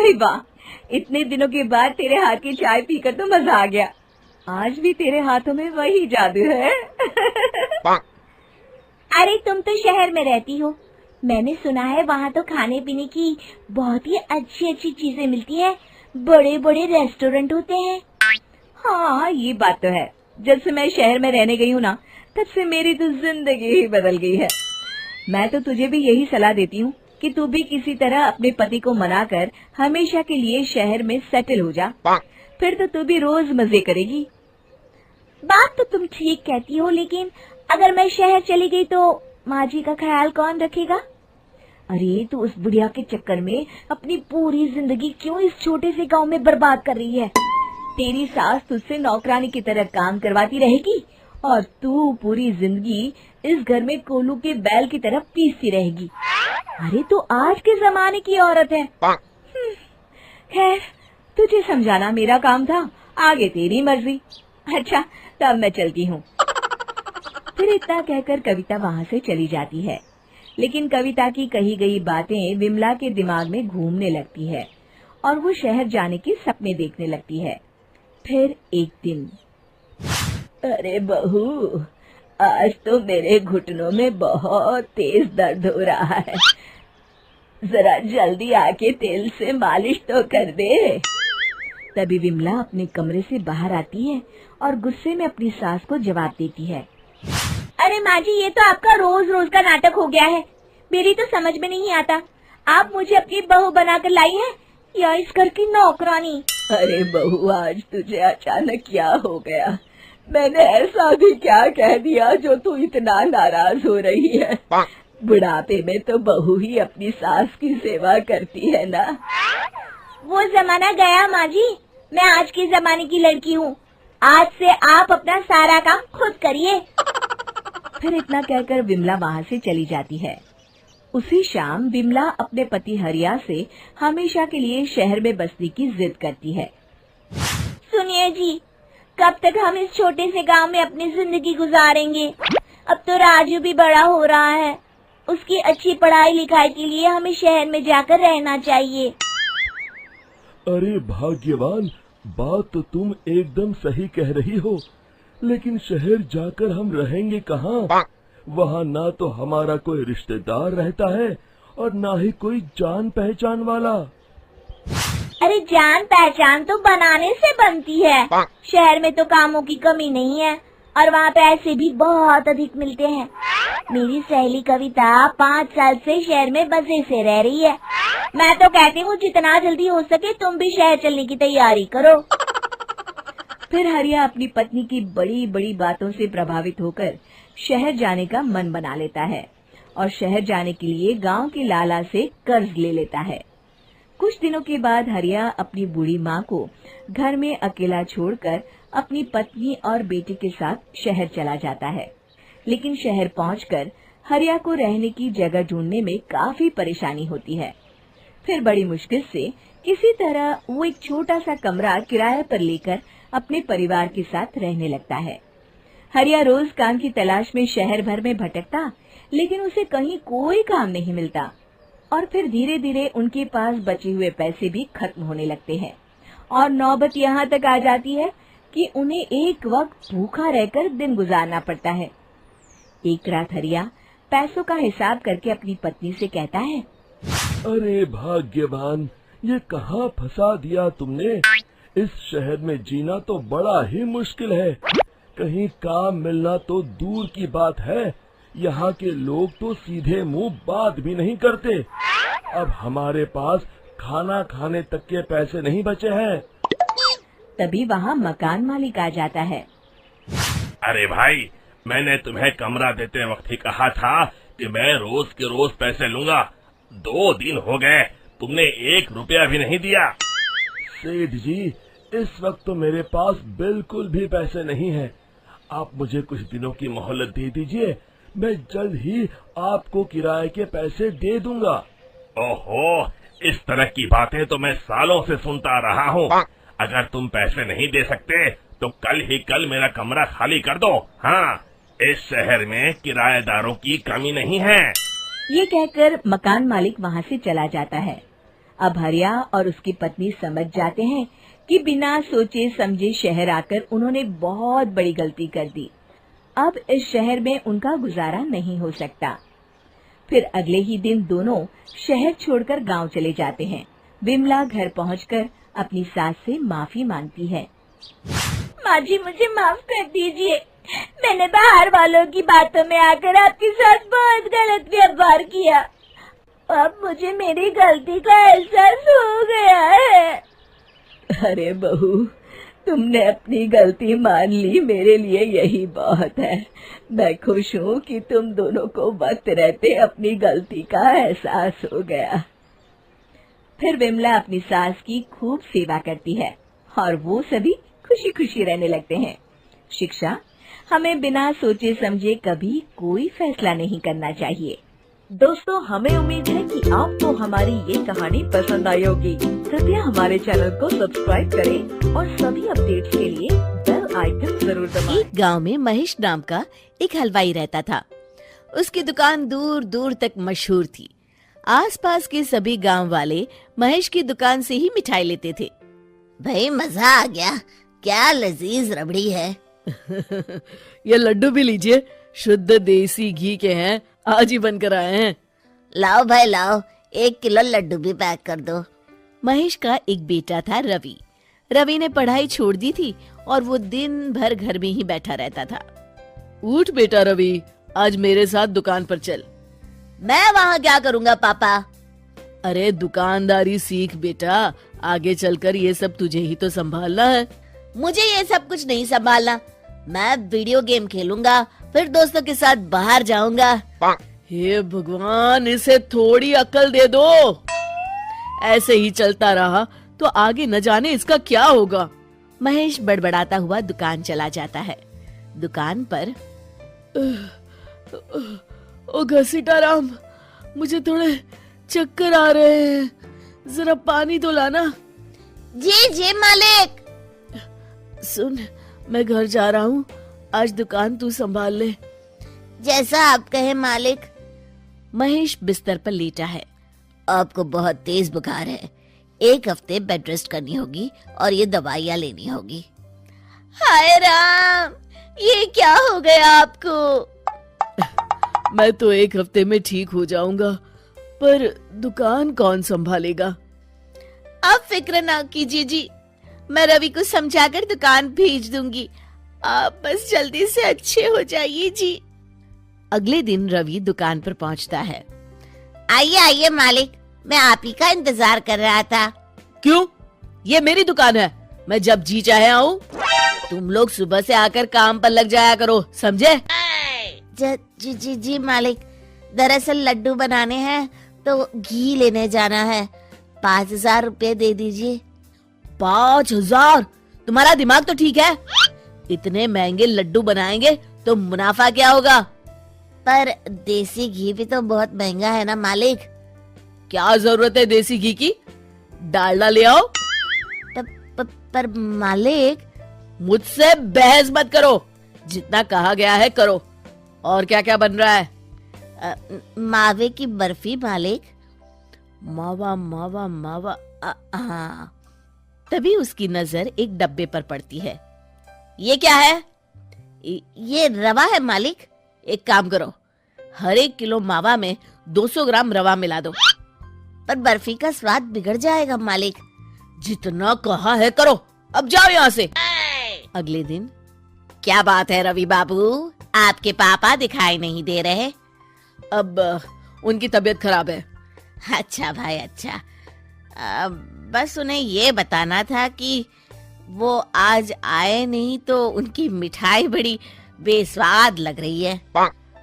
अरे वाह, इतने दिनों के बाद तेरे हाथ की चाय पीकर तो मजा आ गया। आज भी तेरे हाथों में वही जादू है। अरे तुम तो शहर में रहती हो, मैंने सुना है वहाँ तो खाने पीने की बहुत ही अच्छी अच्छी चीजें मिलती है, बड़े बड़े रेस्टोरेंट होते हैं। हाँ, ये बात तो है। जब से मैं शहर में रहने गई हूँ ना, तब से मेरी तो जिंदगी ही बदल गई है। मैं तो तुझे भी यही सलाह देती हूँ कि तू भी किसी तरह अपने पति को मनाकर हमेशा के लिए शहर में सेटल हो जा। फिर तो तू भी रोज मजे करेगी। बात तो तुम ठीक कहती हो, लेकिन अगर मैं शहर चली गई तो माँ जी का ख्याल कौन रखेगा? अरे तू उस बुढ़िया के चक्कर में अपनी पूरी जिंदगी क्यों इस छोटे से गांव में बर्बाद कर रही है? तेरी सास तुझसे नौकरानी की तरह काम करवाती रहेगी और तू पूरी जिंदगी इस घर में कोलू के बैल की तरह पीसती रहेगी। अरे तू आज के जमाने की औरत है। खैर, तुझे समझाना मेरा काम था, आगे तेरी मर्जी। अच्छा, तब मैं चलती हूँ। फिर इतना कहकर कविता वहाँ से चली जाती है। लेकिन कविता की कही गई बातें विमला के दिमाग में घूमने लगती है और वो शहर जाने के सपने देखने लगती है। फिर एक दिन, अरे बहू, आज तो मेरे घुटनों में बहुत तेज दर्द हो रहा है, जरा जल्दी आके तेल से मालिश तो कर दे। तभी विमला अपने कमरे से बाहर आती है और गुस्से में अपनी सास को जवाब देती है। अरे माँ जी, ये तो आपका रोज रोज का नाटक हो गया है। मेरी तो समझ में नहीं आता, आप मुझे अपनी बहू बनाकर लाई हैं या इस घर की नौकरानी? अरे बहू, आज तुझे अचानक क्या हो गया? मैंने ऐसा भी क्या कह दिया जो तू इतना नाराज हो रही है? बुढ़ापे में तो बहू ही अपनी सास की सेवा करती है ना। वो जमाना गया माँ जी, मैं आज के जमाने की लड़की हूँ। आज से आप अपना सारा काम खुद करिए। फिर इतना कहकर विमला वहाँ से चली जाती है। उसी शाम विमला अपने पति हरिया से हमेशा के लिए शहर में बसने की जिद करती है। सुनिए जी, कब तक हम इस छोटे से गांव में अपनी जिंदगी गुजारेंगे? अब तो राजू भी बड़ा हो रहा है, उसकी अच्छी पढ़ाई लिखाई के लिए हमें शहर में जाकर रहना चाहिए। अरे भाग्यवान, बात तो तुम एकदम सही कह रही हो, लेकिन शहर जाकर हम रहेंगे कहाँ? वहाँ ना तो हमारा कोई रिश्तेदार रहता है और ना ही कोई जान पहचान वाला। अरे जान पहचान तो बनाने से बनती है। शहर में तो कामों की कमी नहीं है और वहाँ पैसे भी बहुत अधिक मिलते हैं। मेरी सहेली कविता 5 साल से शहर में मजे से रह रही है। मैं तो कहती हूँ जितना जल्दी हो सके तुम भी शहर चलने की तैयारी करो। फिर हरिया अपनी पत्नी की बड़ी बड़ी बातों से प्रभावित होकर शहर जाने का मन बना लेता है और शहर जाने के लिए गांव के लाला से कर्ज ले लेता है। कुछ दिनों के बाद हरिया अपनी बूढ़ी माँ को घर में अकेला छोड़कर अपनी पत्नी और बेटे के साथ शहर चला जाता है। लेकिन शहर पहुंचकर हरिया को रहने की जगह ढूंढने में काफी परेशानी होती है। फिर बड़ी मुश्किल से किसी तरह वो एक छोटा सा कमरा किराए पर लेकर अपने परिवार के साथ रहने लगता है। हरिया रोज काम की तलाश में शहर भर में भटकता, लेकिन उसे कहीं कोई काम नहीं मिलता और फिर धीरे धीरे उनके पास बचे हुए पैसे भी खत्म होने लगते हैं और नौबत यहाँ तक आ जाती है कि उन्हें एक वक्त भूखा रहकर दिन गुजारना पड़ता है। एक रात हरिया पैसों का हिसाब करके अपनी पत्नी से कहता है, अरे भाग्यवान, ये कहाँ फंसा दिया तुमने? इस शहर में जीना तो बड़ा ही मुश्किल है। कहीं काम मिलना तो दूर की बात है, यहाँ के लोग तो सीधे मुंह बात भी नहीं करते। अब हमारे पास खाना खाने तक के पैसे नहीं बचे हैं। तभी वहाँ मकान मालिक आ जाता है। अरे भाई, मैंने तुम्हें कमरा देते वक्त ही कहा था कि मैं रोज के रोज पैसे लूंगा। 2 दिन हो गए, तुमने 1 रुपया भी नहीं दिया। सेठ जी, इस वक्त तो मेरे पास बिल्कुल भी पैसे नहीं हैं। आप मुझे कुछ दिनों की मोहलत दे दीजिए, मैं जल्द ही आपको किराए के पैसे दे दूंगा। ओहो, इस तरह की बातें तो मैं सालों से सुनता रहा हूँ। अगर तुम पैसे नहीं दे सकते तो कल ही कल मेरा कमरा खाली कर दो। हाँ, इस शहर में किराएदारों की कमी नहीं है। ये कहकर मकान मालिक वहाँ से चला जाता है। अब हरिया और उसकी पत्नी समझ जाते हैं कि बिना सोचे समझे शहर आकर उन्होंने बहुत बड़ी गलती कर दी। अब इस शहर में उनका गुजारा नहीं हो सकता। फिर अगले ही दिन दोनों शहर छोड़कर गांव चले जाते हैं। विमला घर पहुंचकर अपनी सास से माफी मांगती है। माँ जी, मुझे माफ कर दीजिए। मैंने बाहर वालों की बातों में आकर आपके साथ बहुत गलत व्यवहार किया। अब मुझे मेरी गलती का एहसास हो गया है। अरे बहू, तुमने अपनी गलती मान ली, मेरे लिए यही बहुत है। मैं खुश हूँ कि तुम दोनों को वक्त रहते अपनी गलती का एहसास हो गया। फिर विमला अपनी सास की खूब सेवा करती है और वो सभी खुशी खुशी रहने लगते हैं। शिक्षा: हमें बिना सोचे समझे कभी कोई फैसला नहीं करना चाहिए। दोस्तों, हमें उम्मीद है कि आपको हमारी ये कहानी पसंद आई होगी। कृपया हमारे चैनल को सब्सक्राइब करें और सभी अपडेट्स के लिए बेल आइकन जरूर दबाएं। एक गांव में महेश नाम का एक हलवाई रहता था। उसकी दुकान दूर दूर तक मशहूर थी। आसपास के सभी गांव वाले महेश की दुकान से ही मिठाई लेते थे। भाई मजा आ गया, क्या लजीज रबड़ी है। ये लड्डू भी लीजिए, शुद्ध देसी घी के हैं, आज ही बनकर आए हैं। लाओ भाई लाओ, 1 किलो लड्डू भी पैक कर दो। महेश का एक बेटा था रवि। रवि ने पढ़ाई छोड़ दी थी और वो दिन भर घर में ही बैठा रहता था। उठ बेटा रवि, आज मेरे साथ दुकान पर चल। मैं वहाँ क्या करूँगा पापा? अरे दुकानदारी सीख बेटा, आगे चलकर ये सब तुझे ही तो संभालना है। मुझे ये सब कुछ नहीं संभालना। मैं वीडियो गेम खेलूंगा, फिर दोस्तों के साथ बाहर जाऊंगा। हे भगवान, इसे थोड़ी अकल दे दो। ऐसे ही चलता रहा तो आगे न जाने इसका क्या होगा। महेश बड़बड़ाता हुआ दुकान चला जाता है। दुकान पर ओ घसीटाराम, मुझे थोड़े चक्कर आ रहे हैं, जरा पानी तो लाना। जी जी मालिक। सुन, मैं घर जा रहा हूँ, आज दुकान तू संभाल ले। जैसा आप कहे मालिक। महेश बिस्तर पर लेटा है। आपको बहुत तेज बुखार है, 1 हफ्ते बेड रेस्ट करनी होगी और ये दवाइयाँ लेनी होगी। हाय राम, ये क्या हो गया आपको? मैं तो 1 हफ्ते में ठीक हो जाऊंगा, पर दुकान कौन संभालेगा? आप फिक्र ना कीजिए जी, मैं रवि को समझाकर दुकान भेज दूंगी। आप बस जल्दी से अच्छे हो जाइए जी। अगले दिन रवि दुकान पर पहुंचता है। आइए आइए मालिक, मैं आप ही का इंतजार कर रहा था। क्यों? ये मेरी दुकान है, मैं जब जी चाहे आऊं। तुम लोग सुबह से आकर काम पर लग जाया करो, समझे? जी जी जी मालिक, दरअसल लड्डू बनाने हैं तो घी लेने जाना है, 5000 रुपए दे दीजिए। 5000? तुम्हारा दिमाग तो ठीक है? इतने महंगे लड्डू बनाएंगे तो मुनाफा क्या होगा? पर देसी घी भी तो बहुत महंगा है ना मालिक। क्या जरूरत है देसी घी की? डालडा ले आओ। पर मालिक। मुझसे बहस मत करो, जितना कहा गया है करो। और क्या क्या बन रहा है? मावे की बर्फी मालिक। मावा मावा मावा, हाँ। तभी उसकी नजर एक डब्बे पर पड़ती है। ये क्या है? ये रवा है मालिक। एक काम करो, हर 1 किलो मावा में 200 ग्राम रवा मिला दो। पर बर्फी का स्वाद बिगड़ जाएगा मालिक। जितना कहा है करो, अब जाओ यहाँ से। अगले दिन। क्या बात है रवि बाबू, आपके पापा दिखाई नहीं दे रहे? अब उनकी तबीयत खराब है। अच्छा भाई अच्छा। बस उन्हें ये बताना था कि वो आज आए नहीं तो उनकी मिठाई बड़ी बेस्वाद लग रही है।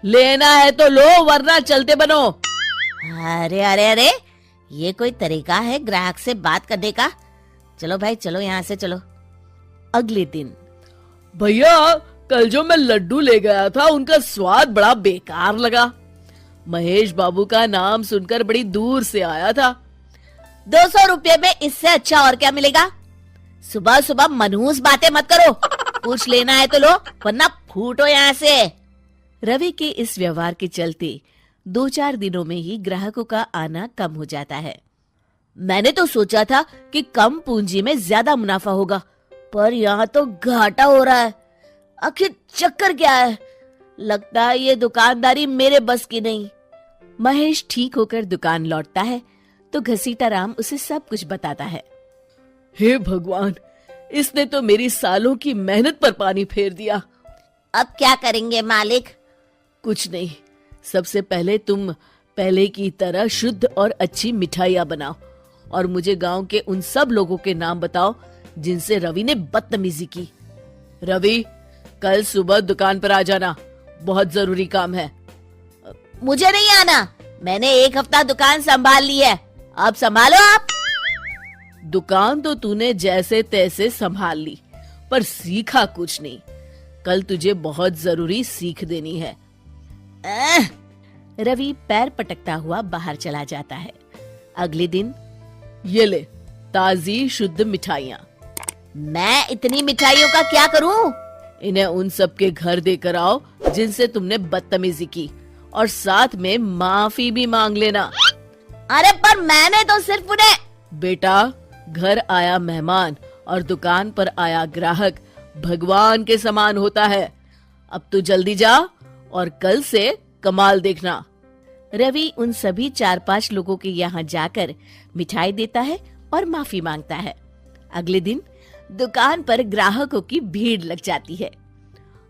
लेना है तो लो, वरना चलते बनो। अरे अरे अरे, ये कोई तरीका है ग्राहक से बात करने का? चलो भाई चलो, यहाँ से चलो। अगले दिन। भैया, कल जो मैं लड्डू ले गया था उनका स्वाद बड़ा बेकार लगा। महेश बाबू का नाम सुनकर बड़ी दूर से आया था। 200 रुपये में इससे अच्छा और क्या मिलेगा? सुबह सुबह मनहूस बातें मत करो। कुछ लेना है तो लो, वरना फूटो यहाँ से। रवि के इस व्यवहार के चलते 2-4 दिनों में ही ग्राहकों का आना कम हो जाता है। मैंने तो सोचा था कि कम पूंजी में ज्यादा मुनाफा होगा, पर यहाँ तो घाटा हो रहा है। आखिर चक्कर क्या है? लगता है ये दुकानदारी मेरे बस की नहीं। महेश ठीक होकर दुकान लौटता है तो घसीटा राम उसे सब कुछ बताता है। हे भगवान, इसने तो मेरी सालों की मेहनत पर पानी फेर दिया। अब क्या करेंगे मालिक? कुछ नहीं, सबसे पहले तुम पहले की तरह शुद्ध और अच्छी मिठाइयाँ बनाओ और मुझे गांव के उन सब लोगों के नाम बताओ जिनसे रवि ने बदतमीजी की। रवि, कल सुबह दुकान पर आ जाना, बहुत जरूरी काम है। मुझे नहीं आना, मैंने 1 हफ्ता दुकान संभाल ली है, अब संभालो आप। दुकान तो तूने जैसे तैसे संभाल ली, पर सीखा कुछ नहीं। कल तुझे बहुत जरूरी सीख देनी है। रवि पैर पटकता हुआ बाहर चला जाता है। अगले दिन, ये ले ताजी शुद्ध मिठाइयाँ। मैं इतनी मिठाइयों का क्या करूं? इन्हें उन सब के घर देकर आओ जिनसे तुमने बदतमीजी की, और साथ में माफी भी मांग लेना। अरे पर मैंने तो सिर्फ उन्हें। बेटा, घर आया मेहमान और दुकान पर आया ग्राहक भगवान के समान होता है। अब तू जल्दी जा और कल से कमाल देखना। रवि उन सभी 4-5 लोगों के यहाँ जाकर मिठाई देता है और माफी मांगता है। अगले दिन दुकान पर ग्राहकों की भीड़ लग जाती है।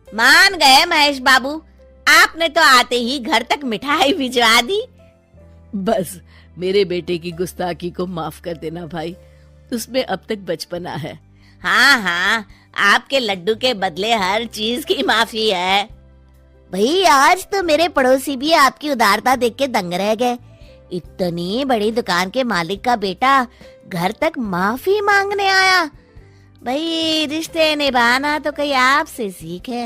मान गए महेश बाबू, आपने तो आते ही घर तक मिठाई भिजवा दी। बस मेरे बेटे की गुस्ताखी को माफ कर देना भाई, उसमें अब तक बचपना है। हाँ हाँ, आपके लड्डू के बदले हर चीज की माफी है। भाई आज तो मेरे पड़ोसी भी आपकी उदारता देख के दंग रह गए। इतनी बड़ी दुकान के मालिक का बेटा घर तक माफी मांगने आया। भाई रिश्ते निभाना तो कहीं आपसे सीखे।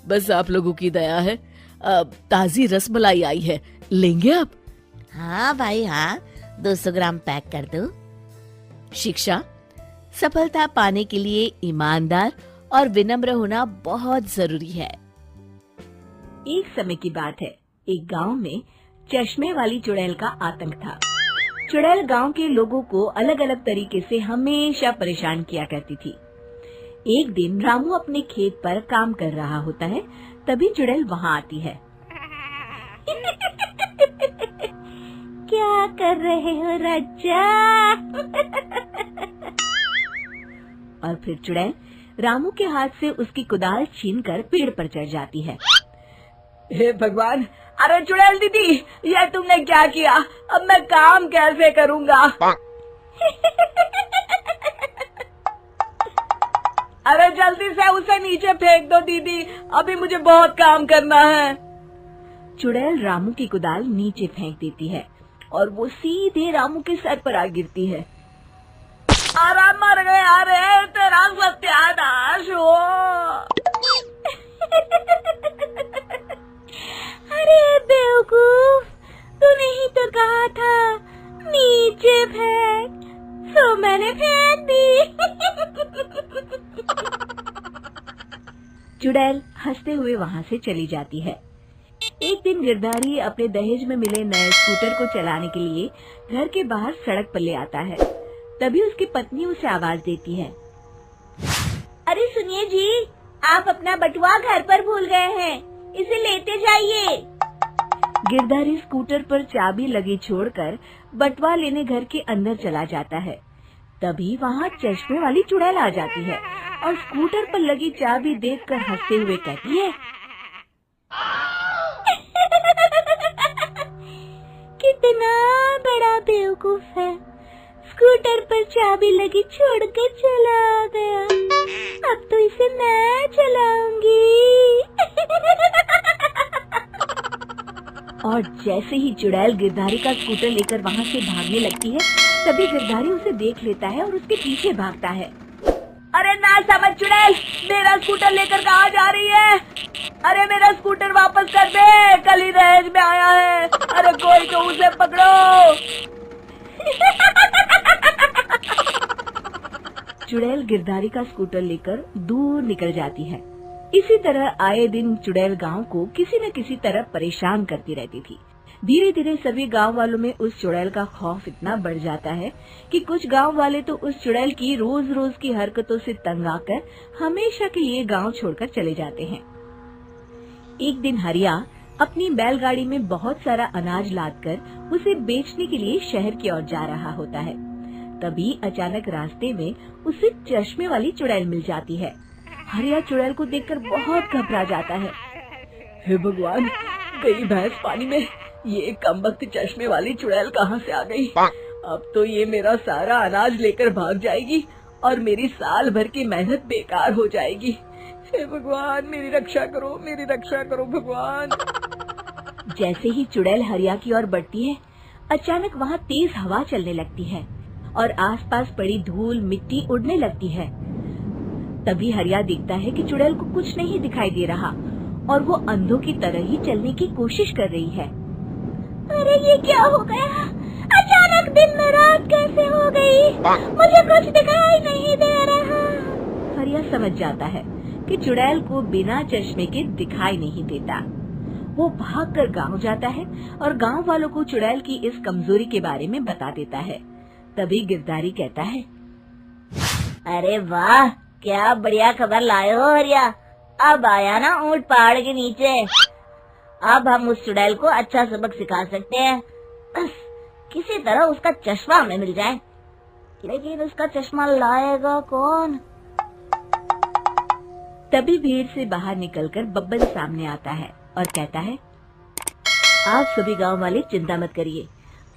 बस आप लोगों की दया है। ताजी रसमलाई आई है, लेंगे आप? हाँ भाई हाँ, 200 ग्राम पैक कर दो। शिक्षा, सफलता पाने के लिए ईमानदार और विनम्र होना बहुत जरूरी है। एक समय की बात है, एक गांव में चश्मे वाली चुड़ैल का आतंक था। चुड़ैल गांव के लोगों को अलग अलग तरीके से हमेशा परेशान किया करती थी। एक दिन रामू अपने खेत पर काम कर रहा होता है, तभी चुड़ैल वहाँ आती है। क्या कर रहे हो राजा? और फिर चुड़ैल रामू के हाथ से उसकी कुदाल छीनकर पेड़ पर चढ़ जाती है। हे भगवान, अरे चुड़ैल दीदी, ये तुमने क्या किया? अब मैं काम कैसे करूँगा? अरे जल्दी से उसे नीचे फेंक दो दीदी, अभी मुझे बहुत काम करना है। चुड़ैल रामू की कुदाल नीचे फेंक देती है और वो सीधे रामू के सर पर आ गिरती है। अरे मर गया रे, तेरा सत्यानाश हो। अरे बेवकूफ, तूने ही तो कहा था नीचे फेंक, तो मैंने फेंक दी। चुड़ैल हंसते हुए वहाँ से चली जाती है। एक दिन गिरधारी अपने दहेज में मिले नए स्कूटर को चलाने के लिए घर के बाहर सड़क पर ले आता है। तभी उसकी पत्नी उसे आवाज देती है। अरे सुनिए जी, आप अपना बटुआ घर पर भूल गए हैं, इसे लेते जाइए। गिरधारी स्कूटर पर चाबी लगी छोड़कर बटुआ लेने घर के अंदर चला जाता है। तभी वहाँ चश्मे वाली चुड़ैल आ जाती है और स्कूटर पर लगी चाबी देखकर हंसते हुए कहती है, कितना बड़ा बेवकूफ है, स्कूटर पर चाबी लगी छोड़कर चला गया। अब तो इसे मैं चलाऊंगी। और जैसे ही चुड़ैल गिरधारी का स्कूटर लेकर वहाँ से भागने लगती है, तभी गिरधारी उसे देख लेता है और उसके पीछे भागता है। अरे ना समझ चुड़ैल, मेरा स्कूटर लेकर कहाँ जा रही है? अरे मेरा स्कूटर वापस कर दे, कल ही दहेज में आया है। अरे कोई तो उसे पकड़ो। चुड़ैल गिरधारी का स्कूटर लेकर दूर निकल जाती है। इसी तरह आए दिन चुड़ैल गांव को किसी न किसी तरह परेशान करती रहती थी। धीरे धीरे सभी गांव वालों में उस चुड़ैल का खौफ इतना बढ़ जाता है कि कुछ गांव वाले तो उस चुड़ैल की रोज रोज की हरकतों से तंग आकर हमेशा के लिए गांव छोड़कर चले जाते हैं। एक दिन हरिया अपनी बैलगाड़ी में बहुत सारा अनाज लादकर उसे बेचने के लिए शहर की ओर जा रहा होता है। तभी अचानक रास्ते में उसे चश्मे वाली चुड़ैल मिल जाती है। हरिया चुड़ैल को देखकर बहुत घबरा जाता है। हे भगवान, गई भैंस पानी में, ये कमबख्त चश्मे वाली चुड़ैल कहाँ से आ गई? अब तो ये मेरा सारा अनाज लेकर भाग जाएगी और मेरी साल भर की मेहनत बेकार हो जाएगी। हे भगवान, मेरी रक्षा करो भगवान। जैसे ही चुड़ैल हरिया की ओर बढ़ती है, अचानक वहाँ तेज हवा चलने लगती है और आसपास पड़ी धूल मिट्टी उड़ने लगती है। तभी हरिया देखता है कि चुड़ैल को कुछ नहीं दिखाई दे रहा और वो अंधों की तरह ही चलने की कोशिश कर रही है। अरे ये क्या हो गया? अचानक दिन में रात कैसे हो गई? मुझे कुछ दिखाई नहीं दे रहा। हरिया समझ जाता है कि चुड़ैल को बिना चश्मे के दिखाई नहीं देता। वो भागकर गांव जाता है और गांव वालों को चुड़ैल की इस कमजोरी के बारे में बता देता है। तभी गिरधारी कहता है, अरे वाह, क्या बढ़िया खबर लाए हो हरिया। अब आया ना ऊंट पहाड़ के नीचे। अब हम उस चुड़ैल को अच्छा सबक सिखा सकते हैं। किसी तरह उसका चश्मा हमें मिल जाए, लेकिन उसका चश्मा लाएगा कौन? तभी भीड़ से बाहर निकलकर बब्बन सामने आता है और कहता है, आप सभी गांव वाले चिंता मत करिए,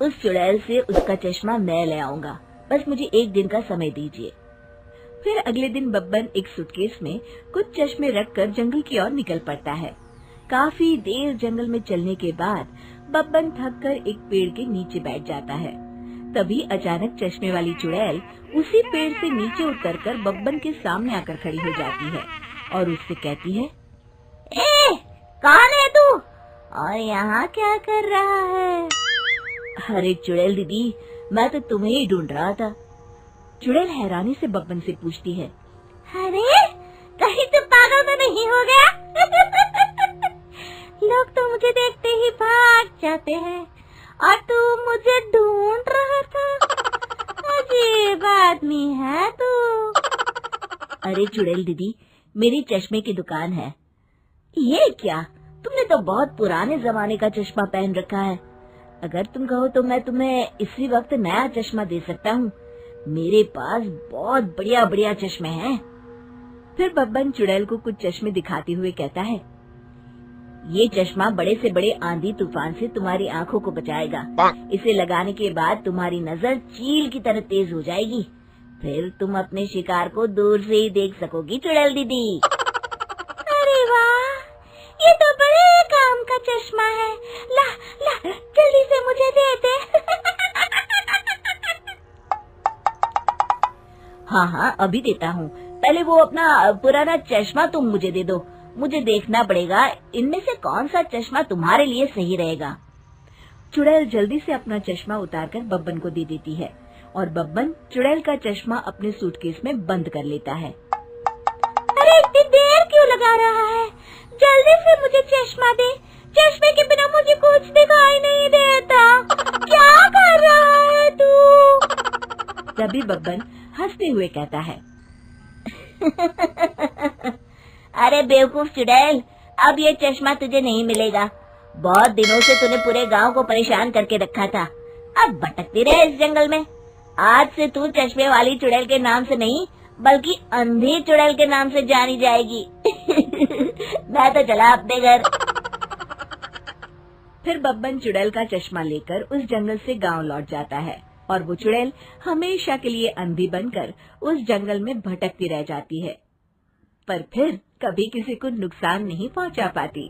उस चुड़ैल से उसका चश्मा मैं ले आऊंगा, बस मुझे एक दिन का समय दीजिए। फिर अगले दिन बब्बन एक सूटकेस में कुछ चश्मे रखकर जंगल की ओर निकल पड़ता है। काफी देर जंगल में चलने के बाद बब्बन थककर एक पेड़ के नीचे बैठ जाता है। तभी अचानक चश्मे वाली चुड़ैल उसी पेड़ से नीचे उतरकर बब्बन के सामने आकर खड़ी हो जाती है और उससे कहती है, ए, कौन है तू और यहाँ क्या कर रहा है? अरे चुड़ैल दीदी, मैं तो तुम्हें ही ढूंढ रहा था। चुड़ैल हैरानी से बब्बन से पूछती है, अरे कहीं तू पागल तो नहीं हो गया? लोग तो मुझे देखते ही भाग जाते हैं और तू मुझे ढूंढ रहा था। अजीब आदमी है तू। अरे चुड़ैल दीदी, मेरी चश्मे की दुकान है। ये क्या, तुमने तो बहुत पुराने जमाने का चश्मा पहन रखा है। अगर तुम कहो तो मैं तुम्हें इसी वक्त नया चश्मा दे सकता हूँ। मेरे पास बहुत बढ़िया बढ़िया चश्मे हैं। फिर बब्बन चुड़ैल को कुछ चश्मे दिखाते हुए कहता है, ये चश्मा बड़े से बड़े आंधी तूफान से तुम्हारी आंखों को बचाएगा। इसे लगाने के बाद तुम्हारी नजर चील की तरह तेज हो जाएगी। फिर तुम अपने शिकार को दूर से ही देख सकोगी चुड़ैल दीदी। अरे वाह, ये तो बड़े काम का चश्मा है। ला ला, जल्दी से मुझे दे दे। हाँ, अभी देता हूँ। पहले वो अपना पुराना चश्मा तुम मुझे दे दो। मुझे देखना पड़ेगा इनमें से कौन सा चश्मा तुम्हारे लिए सही रहेगा। चुड़ैल जल्दी से अपना चश्मा उतारकर बब्बन को दे देती है और बब्बन चुड़ैल का चश्मा अपने सूटकेस में बंद कर लेता है। अरे इतनी देर क्यों लगा रहा है? जल्दी से मुझे चश्मा दे। चश्मे के बिना मुझे कुछ दिखाई नहीं देता। क्या कर रहा है तू? तभी बब्बन हंसते हुए कहता है, अरे बेवकूफ चुड़ैल, अब ये चश्मा तुझे नहीं मिलेगा। बहुत दिनों से तूने पूरे गांव को परेशान करके रखा था। अब भटकती रहे इस जंगल में। आज से तू चश्मे वाली चुड़ैल के नाम से नहीं, बल्कि अंधी चुड़ैल के नाम से जानी जाएगी। मैं तो चला अपने घर। फिर बब्बन चुड़ैल का चश्मा लेकर उस जंगल से गांव लौट जाता है और वो चुड़ैल हमेशा के लिए अंधी बनकर उस जंगल में भटकती रह जाती है, पर फिर कभी किसी को नुकसान नहीं पहुंचा पाती।